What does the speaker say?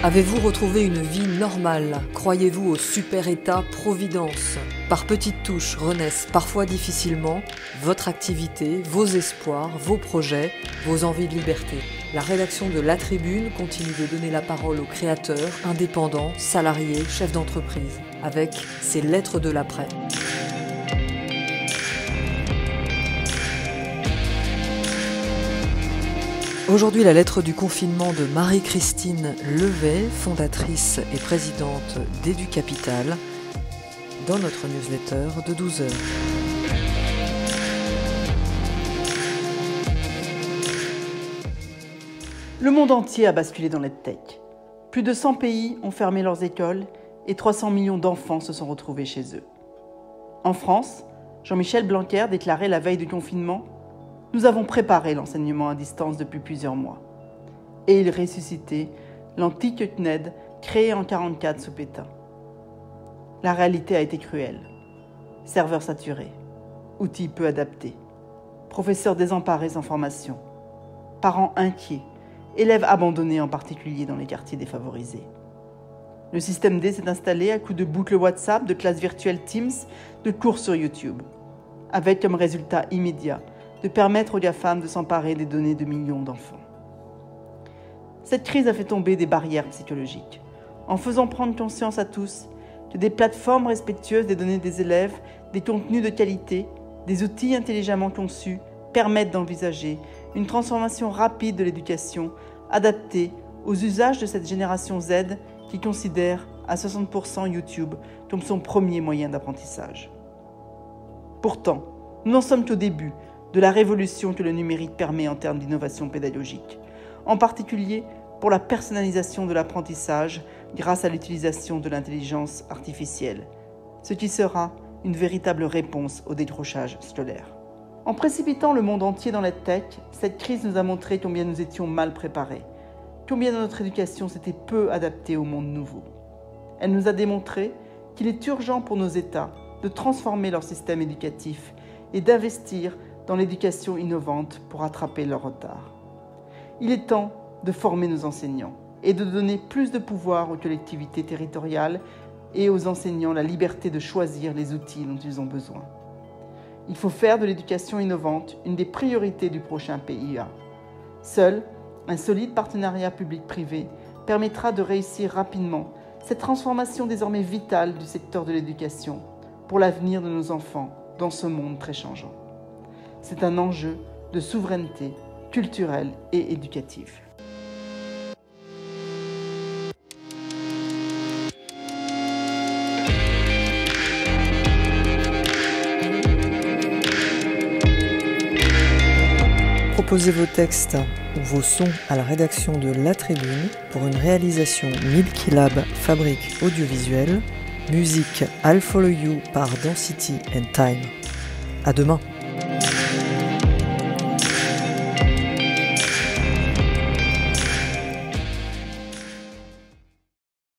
Avez-vous retrouvé une vie normale? Croyez-vous au super-état Providence? Par petites touches renaissent parfois difficilement votre activité, vos espoirs, vos projets, vos envies de liberté. La rédaction de La Tribune continue de donner la parole aux créateurs, indépendants, salariés, chefs d'entreprise, avec ses lettres de l'après. Aujourd'hui, la lettre du confinement de Marie-Christine Levet, fondatrice et présidente d'Éducapital, dans notre newsletter de 12 heures. Le monde entier a basculé dans l'EdTech. Plus de 100 pays ont fermé leurs écoles et 300 millions d'enfants se sont retrouvés chez eux. En France, Jean-Michel Blanquer déclarait la veille du confinement: « Nous avons préparé l'enseignement à distance depuis plusieurs mois. » Et il ressuscitait l'antique CNED créé en 1944 sous Pétain. La réalité a été cruelle. Serveurs saturés, outils peu adaptés, professeurs désemparés sans formation, parents inquiets, élèves abandonnés en particulier dans les quartiers défavorisés. Le système D s'est installé à coups de boucles WhatsApp, de classes virtuelles Teams, de cours sur YouTube, avec comme résultat immédiat de permettre aux GAFAM de s'emparer des données de millions d'enfants. Cette crise a fait tomber des barrières psychologiques, en faisant prendre conscience à tous que des plateformes respectueuses des données des élèves, des contenus de qualité, des outils intelligemment conçus permettent d'envisager une transformation rapide de l'éducation adaptée aux usages de cette génération Z qui considère à 60% YouTube comme son premier moyen d'apprentissage. Pourtant, nous n'en sommes qu'au début de la révolution que le numérique permet en termes d'innovation pédagogique, en particulier pour la personnalisation de l'apprentissage grâce à l'utilisation de l'intelligence artificielle, ce qui sera une véritable réponse au décrochage scolaire. En précipitant le monde entier dans l'EdTech, cette crise nous a montré combien nous étions mal préparés, combien notre éducation s'était peu adaptée au monde nouveau. Elle nous a démontré qu'il est urgent pour nos États de transformer leur système éducatif et d'investir dans l'éducation innovante pour rattraper leur retard. Il est temps de former nos enseignants et de donner plus de pouvoir aux collectivités territoriales et aux enseignants la liberté de choisir les outils dont ils ont besoin. Il faut faire de l'éducation innovante une des priorités du prochain PIA. Seul un solide partenariat public-privé permettra de réussir rapidement cette transformation désormais vitale du secteur de l'éducation pour l'avenir de nos enfants dans ce monde très changeant. C'est un enjeu de souveraineté culturelle et éducative. Proposez vos textes ou vos sons à la rédaction de La Tribune pour une réalisation Milky Lab Fabrique audiovisuelle. Musique I'll Follow You par Density and Time. À demain.